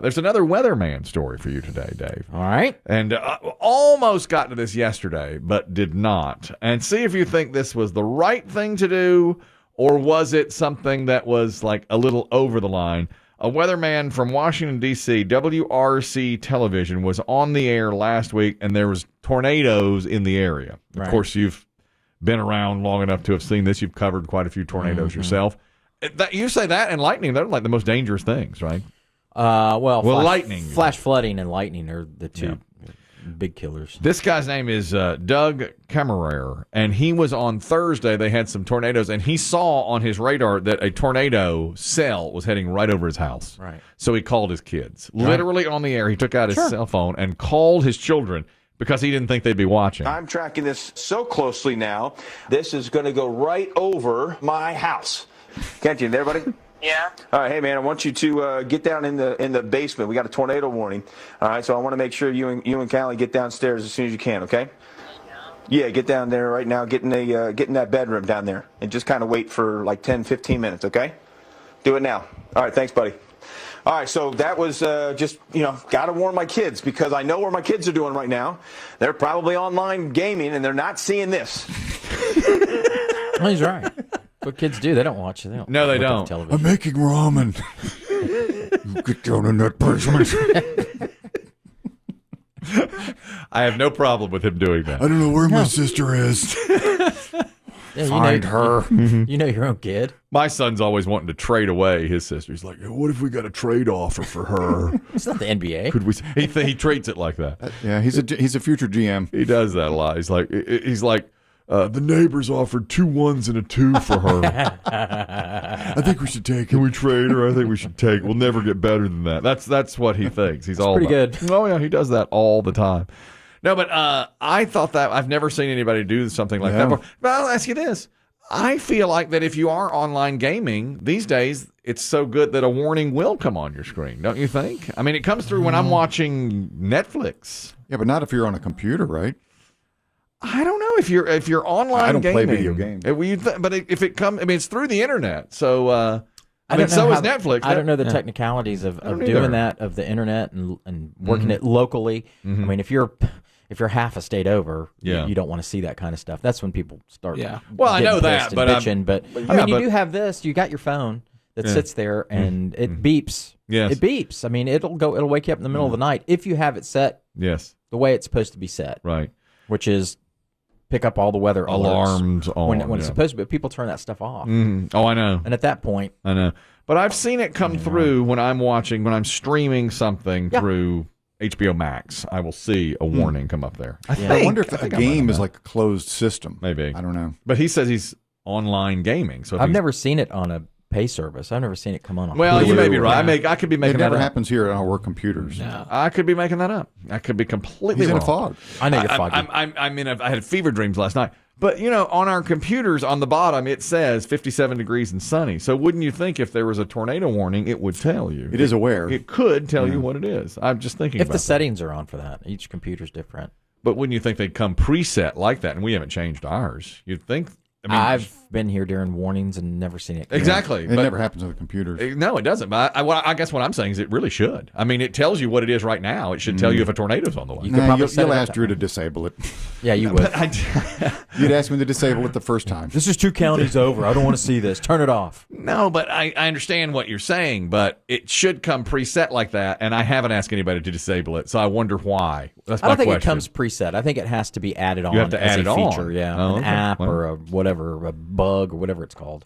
There's another Weatherman story for you today, Dave. All right. And almost got to this yesterday, but did not. And see if you think this was the right thing to do, or was it something that was like a little over the line? A weatherman from Washington, D.C., WRC Television, was on the air last week, and there was tornadoes in the area. Right. Of course, you've been around long enough to have seen this. You've covered quite a few tornadoes yourself. You say that and lightning, they're like the most dangerous things, right? Lightning. Flash flooding and lightning are the two big killers. This guy's name is Doug Kammerer, and he was on Thursday. They had some tornadoes, and he saw on his radar that a tornado cell was heading right over his house. Right. So he called his kids. Right. Literally on the air, he took out his cell phone and called his children because he didn't think they'd be watching. I'm tracking this so closely now. This is going to go right over my house. Can't you, everybody? Yeah. All right, hey man, I want you to get down in the basement. We got a tornado warning. All right, so I want to make sure you and Callie get downstairs as soon as you can. Okay? Yeah, get down there right now. Get in that bedroom down there, and just kind of wait for like 10, 15 minutes. Okay? Do it now. All right, thanks, buddy. All right, so that was just, got to warn my kids because I know what my kids are doing right now. They're probably online gaming and they're not seeing this. Well, he's right. What kids do, they don't watch it. No, they don't. I'm making ramen. You get down in that basement. I have no problem with him doing that. I don't know where my sister is. Find her. You know your own kid. My son's always wanting to trade away his sister. He's like, what if we got a trade offer for her? It's not the NBA. Could we? He treats it like that. Yeah, he's a future GM. He does that a lot. He's like the neighbors offered 2 1s and a 2 for her. I think we should take it. Can we trade her? I think we should take. We'll never get better than that. That's what he thinks. He's all pretty good. Oh yeah, he does that all the time. No, but I thought that I've never seen anybody do something like that before. But I'll ask you this. I feel like that if you are online gaming these days, it's so good that a warning will come on your screen, don't you think? I mean, it comes through when I'm watching Netflix. Yeah, but not if you're on a computer, right? I don't know if you're online. I don't gaming, play video games. But if it comes, I mean, it's through the internet. So so is Netflix. I don't know the technicalities of doing that, of the internet and working it locally. I mean, if you're half a state over, you don't want to see that kind of stuff. That's when people start. Yeah. Well, I know that, but bitching, I mean, you do have this. You got your phone that sits there and it beeps. Yes. It beeps. I mean, it'll wake you up in the middle of the night if you have it set. Yes. The way it's supposed to be set. Right. Which is pick up all the weather alarms when it's supposed to be. People turn that stuff off. Oh, I know. And at that point, I know. But I've seen it come through when I'm streaming something through HBO Max. I will see a warning come up there. I wonder if a game is like a closed system. Maybe. I don't know. But he says he's online gaming. So I've never seen it on a pay service. I've never seen it come on. Well, you may be right. I could be making that up. It never happens here on our work computers. No. I could be making that up. I could be completely wrong. He's in a fog. I know you're foggy. I had fever dreams last night. But, on our computers on the bottom, it says 57 degrees and sunny. So wouldn't you think if there was a tornado warning, it would tell you? It is aware. It could tell you what it is. I'm just thinking if about the settings are on for that. Each computer's different. But wouldn't you think they'd come preset like that? And we haven't changed ours. You'd think. I've been here during warnings and never seen it. Exactly. It never happens on the computers. No, it doesn't. But I guess what I'm saying is it really should. I mean, it tells you what it is right now. It should tell you if a tornado's on the way. You'll ask Drew to disable it. Yeah, you would. You'd ask me to disable it the first time. This is 2 counties over. I don't want to see this. Turn it off. No, but I understand what you're saying, but it should come preset like that, and I haven't asked anybody to disable it, so I wonder why. That's my question. I don't think it comes preset. I think it has to be added on as a feature. Yeah, an app or a whatever, a bug or whatever it's called.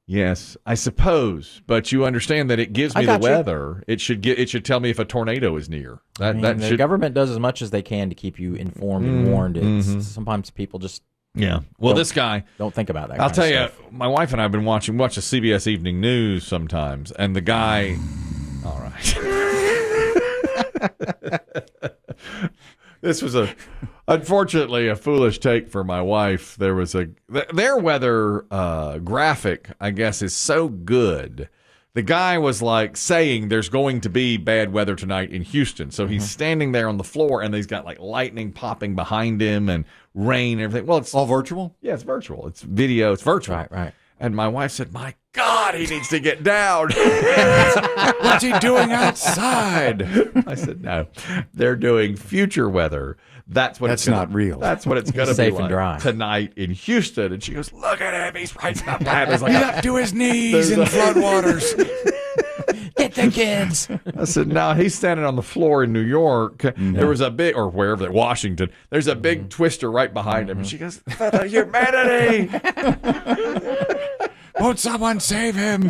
Yes, I suppose, but you understand that it gives me the weather. It should tell me if a tornado is near. The government does as much as they can to keep you informed and warned. Sometimes people just this guy don't think about that. I'll tell you, my wife and I have been watch the CBS Evening News sometimes, and the guy. All right. This was unfortunately a foolish take for my wife. There was their weather graphic, I guess, is so good. The guy was like saying there's going to be bad weather tonight in Houston. So he's standing there on the floor and he's got like lightning popping behind him and rain and everything. Well, it's all virtual? Yeah, it's virtual. It's video. It's virtual. Right. And my wife said, my God, he needs to get down. What's he doing outside? I said, no, they're doing future weather. That's not real. That's what it's going to be like tonight in Houston. And she goes, look at him. He's right up there. He's up to his knees in floodwaters. Get the kids. I said, no, he's standing on the floor in New York. There was a big, or wherever, Washington. There's a big twister right behind him. And she goes, for the humanity. Won't someone save him?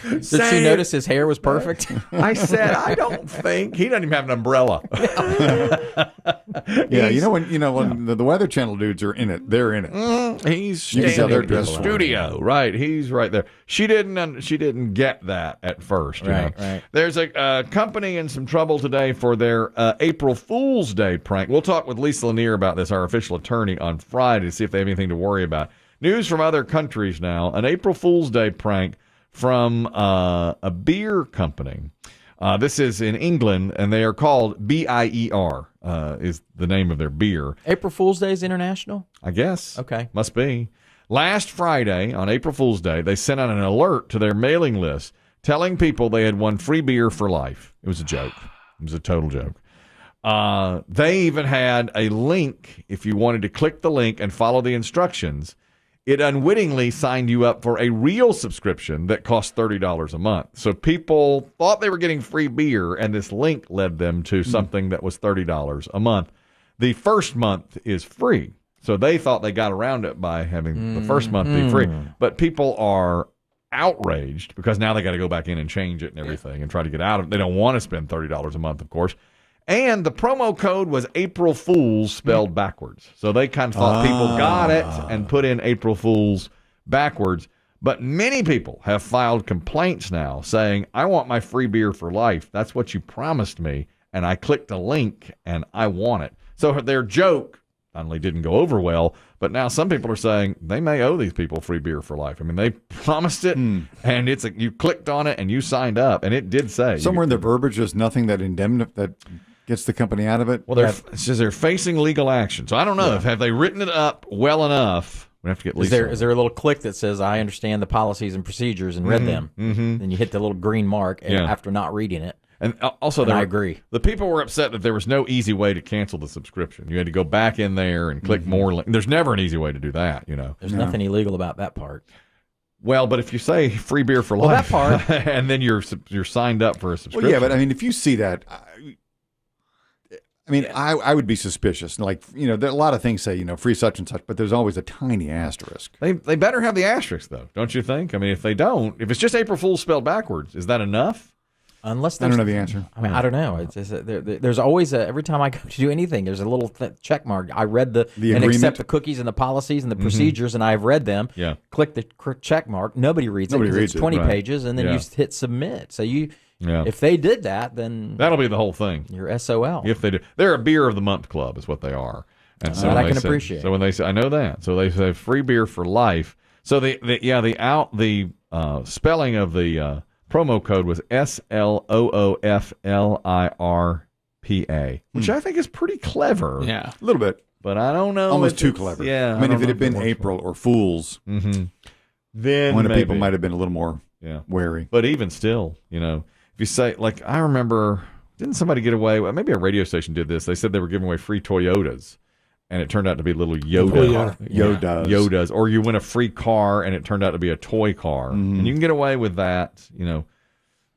Did she notice his hair was perfect? I said, I don't think. He doesn't even have an umbrella. When the Weather Channel dudes are in it, they're in it. He's standing in the studio. Right. He's right there. She didn't get that at first. Right. There's a company in some trouble today for their April Fool's Day prank. We'll talk with Lisa Lanier about this, our official attorney, on Friday to see if they have anything to worry about. News from other countries now. An April Fool's Day prank from a beer company. This is in England, and they are called BIER, is the name of their beer. April Fool's Day is international? I guess. Okay. Must be. Last Friday, on April Fool's Day, they sent out an alert to their mailing list telling people they had won free beer for life. It was a joke. It was a total joke. They even had a link. If you wanted to click the link and follow the instructions, it unwittingly signed you up for a real subscription that cost $30 a month. So people thought they were getting free beer, and this link led them to something that was $30 a month. The first month is free. So they thought they got around it by having the first month be free. But people are outraged because now they got to go back in and change it and everything and try to get out of it. They don't want to spend $30 a month, of course. And the promo code was April Fools spelled backwards. So they kind of thought people got it and put in April Fools backwards. But many people have filed complaints now saying, I want my free beer for life. That's what you promised me. And I clicked a link and I want it. So their joke not only didn't go over well, but now some people are saying they may owe these people free beer for life. I mean, they promised it, and you clicked on it and you signed up, and it did say. Somewhere in the verbiage, there's nothing that gets the company out of it. Well, it says they're facing legal action. So I don't know have they written it up well enough. We have to get Lisa. Is there a little click that says I understand the policies and procedures and read them? Mm-hmm. Then you hit the little green mark after not reading it. And also, I agree. The people were upset that there was no easy way to cancel the subscription. You had to go back in there and click more. There's never an easy way to do that. There's nothing illegal about that part. Well, but if you say free beer for life, that part, and then you're signed up for a subscription. Well, yeah, but I mean, if you see that, I would be suspicious. Like, there are a lot of things say, free such and such, but there's always a tiny asterisk. They better have the asterisk, though, don't you think? I mean, if they don't, if it's just April Fool's spelled backwards, is that enough? Unless I don't know the answer. I mean, I don't know. It's just, there's always every time I go to do anything, there's a little check mark. I read the and agreement? accept the cookies and the policies and the procedures, and I've read them. Yeah. Click the check mark. Nobody reads it. It's 20 pages, and then you hit submit. So if they did that, then that'll be the whole thing. You're SOL. If they do, they're a beer of the month club, is what they are. And so that I can appreciate. So when they say, I know that. So they say free beer for life. So the spelling of the promo code was SLOOFLIRPA, which I think is pretty clever. Yeah, a little bit, but I don't know. Almost too clever. Yeah, I mean, if it had been April or Fools, then people might have been a little more wary. But even still, if you say, like, I remember, didn't somebody get away? Maybe a radio station did this. They said they were giving away free Toyotas. And it turned out to be little Yodas. Or you win a free car, and it turned out to be a toy car. And you can get away with that,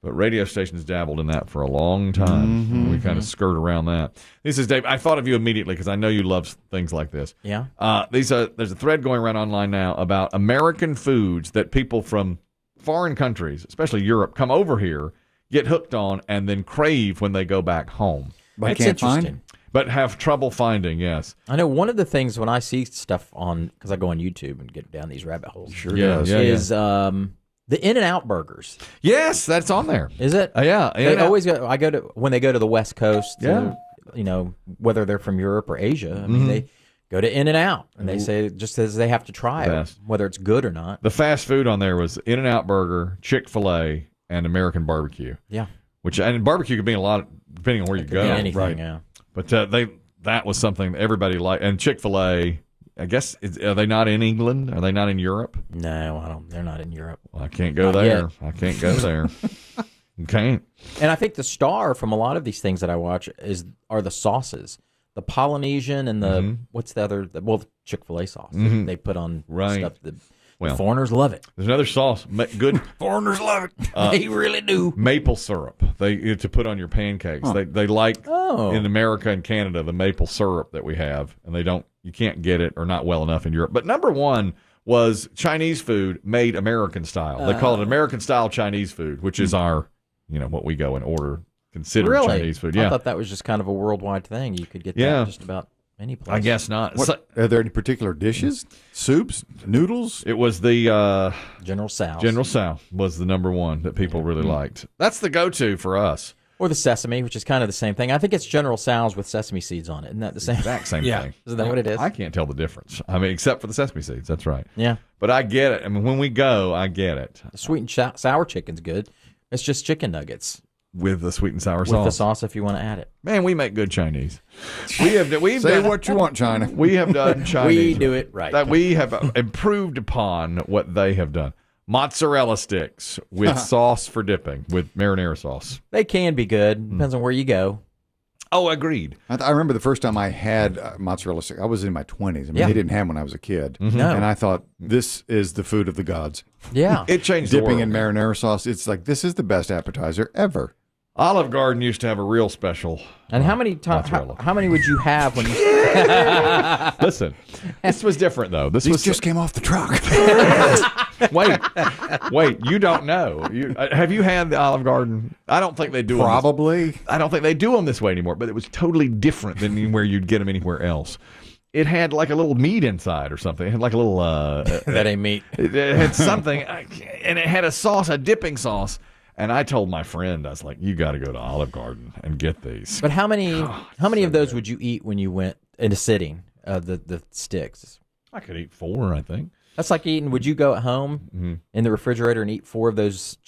But radio stations dabbled in that for a long time. We kind of skirt around that. This is Dave. I thought of you immediately because I know you love things like this. Yeah. There's a thread going around online now about American foods that people from foreign countries, especially Europe, come over here, get hooked on, and then crave when they go back home. But can't find. But have trouble finding, yes. I know one of the things when I see stuff because I go on YouTube and get down these rabbit holes. Is the In-N-Out burgers. Yes, that's on there. Is it? Yeah. They always go. When they go to the West Coast. Whether they're from Europe or Asia. I mean, they go to In-N-Out and they say just as they have to try it, whether it's good or not. The fast food on there was In-N-Out burger, Chick-fil-A, and American barbecue. Yeah. And barbecue could be a lot depending on where you go. Anything, right? Yeah. But that was something everybody liked. And Chick-fil-A, I guess, are they not in England? Are they not in Europe? No, I don't. They're not in Europe. Well, I can't go Not there. yet. I can't go there. You can't. And I think the star from a lot of these things that I watch are the sauces. The Polynesian and the what's the other? The Chick-fil-A sauce that they put on stuff. The foreigners love it. There's another sauce. Good. Foreigners love it. They really do. Maple syrup. To put on your pancakes. They like in America and Canada the maple syrup that we have, and you can't get it or not well enough in Europe. But number one was Chinese food made American style. They call it American style Chinese food, which is our, what we go and order. Considered Chinese food. Yeah, I thought that was just kind of a worldwide thing. You could get that just about any place. I guess not. Are there any particular dishes? Soups? Noodles? It was the General Tso's. General Tso was the number one that people really liked. That's the go-to for us. Or the sesame, which is kind of the same thing. I think it's General Tso's with sesame seeds on it. Isn't that the same? Exact same thing. Isn't that what it is? I can't tell the difference. I mean, except for the sesame seeds. That's right. Yeah. But I get it. I mean, when we go, I get it. The sweet and sour chicken's good. It's just chicken nuggets. With the sweet and sour sauce. With the sauce if you want to add it. Man, we make good Chinese. We've Say done what you want, China. We have done Chinese. We do it right. That we have improved upon what they have done. Mozzarella sticks with sauce for dipping, with marinara sauce. They can be good. Depends on where you go. Oh, agreed. I remember the first time I had mozzarella stick. I was in my 20s. I mean, they didn't have them when I was a kid. No. And I thought, this is the food of the gods. Yeah. It changed the Dipping world. in marinara sauce. It's like, this is the best appetizer ever. Olive Garden used to have a real special. And how many how many would you have when you Listen, this was different though. These just came off the truck. Wait, you don't know. Have you had the Olive Garden? I don't think they do them. Probably. I don't think they do them this way anymore, but it was totally different than anywhere you'd get them anywhere else. It had like a little meat inside or something. It had like a little that ain't meat. It had something, and it had a sauce, a dipping sauce. And I told my friend, I was like, "You got to go to Olive Garden and get these." But how many of those would you eat when you went into sitting? The sticks. I could eat 4, I think. That's like eating. Would you go at home in the refrigerator and eat 4 of those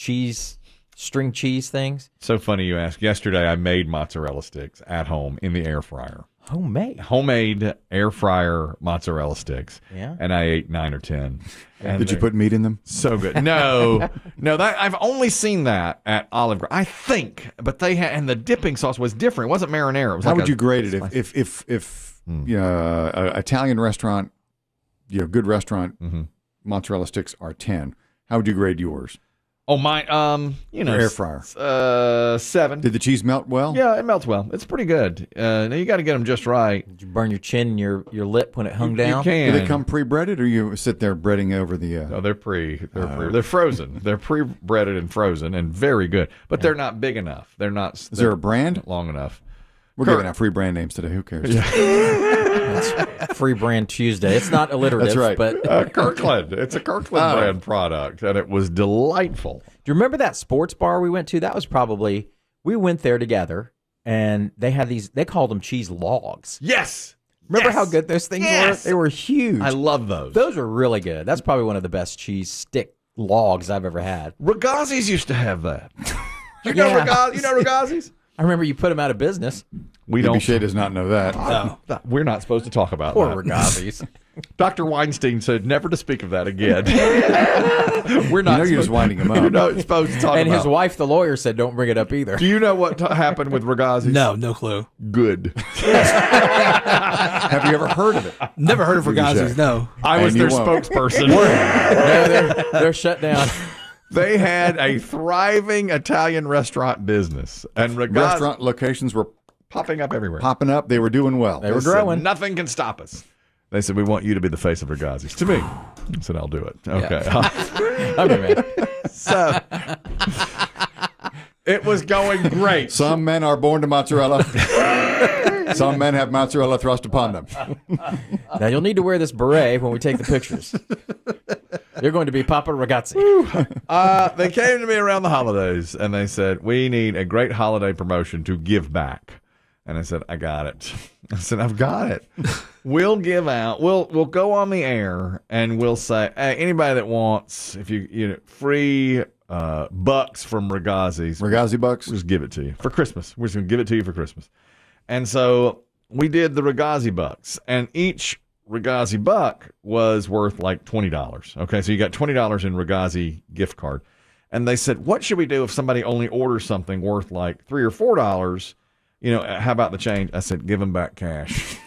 string cheese things? So funny you ask. Yesterday, I made mozzarella sticks at home in the air fryer. Homemade air fryer mozzarella sticks. Yeah. And I ate 9 or 10. And Did you put meat in them? So good. No, that I've only seen that at Olive Garden, I think. But they had, and the dipping sauce was different. It wasn't marinara. It was How would you grade it if Italian restaurant, good restaurant, mozzarella sticks are 10? How would you grade yours? Oh, my, air fryer. 7. Did the cheese melt well? Yeah, it melts well. It's pretty good. Now you got to get them just right. Did you burn your chin and your lip when it hung down? You can. Do they come pre-breaded, or you sit there breading over the? No, they're they're frozen. They're pre-breaded and frozen and very good, but they're not big enough. They're not. Is there a brand? Long enough? We're giving out free brand names today. Who cares? It's Free Brand Tuesday. It's not alliterative. That's right. But Kirkland. It's a Kirkland brand product, and it was delightful. Do you remember that sports bar we went to? That was probably, we went there together, and they had these, they called them cheese logs. Yes. Remember how good those things were? They were huge. I love those. Those were really good. That's probably one of the best cheese stick logs I've ever had. Ragazzi's used to have that. You know Ragazzi's? I remember you put them out of business. We don't. Shea does not know that. No. We're not supposed to talk about Poor that. Ragazzi's. Dr. Weinstein said never to speak of that again. We're not. You're just winding him up. You're not supposed to talk and about. his wife, the lawyer, said don't bring it up either. Do you know what happened with Ragazzi's? No clue. Good. Have you ever heard of it? Never heard of Ragazzi's, no. I was And their you won't. spokesperson. No, they're shut down. They had a thriving Italian restaurant business, and Restaurant locations were popping up everywhere. popping up. They were doing well. They were Said, growing. nothing can stop us. They said, we want you to be the face of Ragazzi's. To me. I said, I'll do it. Okay. I'm your man. So, it was going great. Some men are born to mozzarella. Some men have mozzarella thrust upon them. Now you'll need to wear this beret when we take the pictures. You're going to be Papa Ragazzi. They came to me around the holidays, and they said, we need a great holiday promotion to give back. And I said, I got it. I said, I've got it. We'll give out, we'll go on the air, and we'll say, hey, anybody that wants, if you free bucks from Ragazzi's. Ragazzi bucks? We'll just give it to you for Christmas. We're just going to give it to you for Christmas. And so we did the Ragazzi bucks, and each Ragazzi buck was worth like $20. Okay, so you got $20 in Ragazzi gift card. And they said, what should we do if somebody only orders something worth like $3 or $4? How about the change? I said, give them back cash.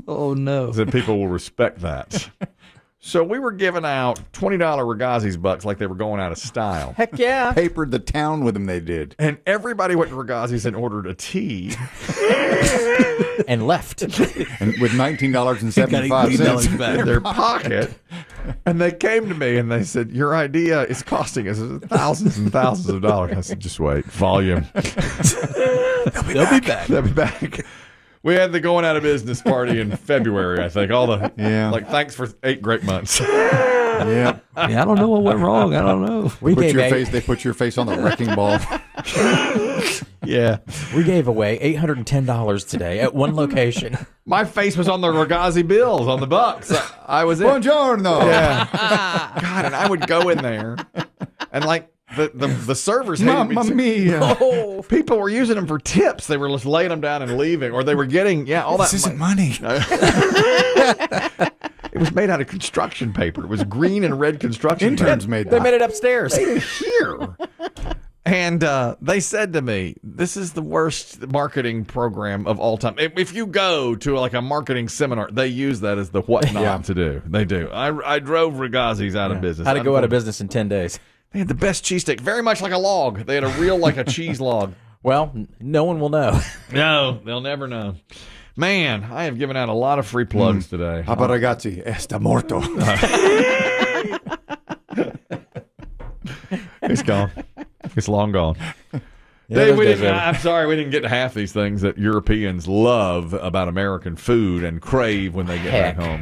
Oh, no. I said, people will respect that. So we were giving out $20 Ragazzi's bucks like they were going out of style. Heck yeah. Papered the town with them, they did. And everybody went to Ragazzi's and ordered a tea. And left. And with $19.75 in their pocket. And they came to me and they said, your idea is costing us thousands and thousands of dollars. I said, just wait. Volume. They'll be back. They'll be back. We had the going out of business party in February, I think. Thanks for 8 great months. Yeah. I don't know what went wrong. I don't know. They put your face on the wrecking ball. Yeah. We gave away $810 today at one location. My face was on the Ragazzi bills on the bucks. I was in. Buongiorno. Yeah. God, and I would go in there and like the servers hated Mamma me. mia. Oh, people were using them for tips. They were just laying them down and leaving, or they were getting all This that. isn't money. It was made out of construction paper. It was green and red construction Interns paper. made that. They made it upstairs. Here. And they said to me, this is the worst marketing program of all time. If you go to like a marketing seminar, they use that as the what not to do. They do. I drove Ragazzi's out of business. How to go out of business in 10 days. They had the best cheesesteak, very much like a log. They had a real, like a cheese log. Well, no one will know. No, they'll never know. Man, I have given out a lot of free plugs today. How about ragazzi? Está morto. It's gone. It's long gone. Yeah, Dave, I'm sorry we didn't get to half these things that Europeans love about American food and crave when they get back home.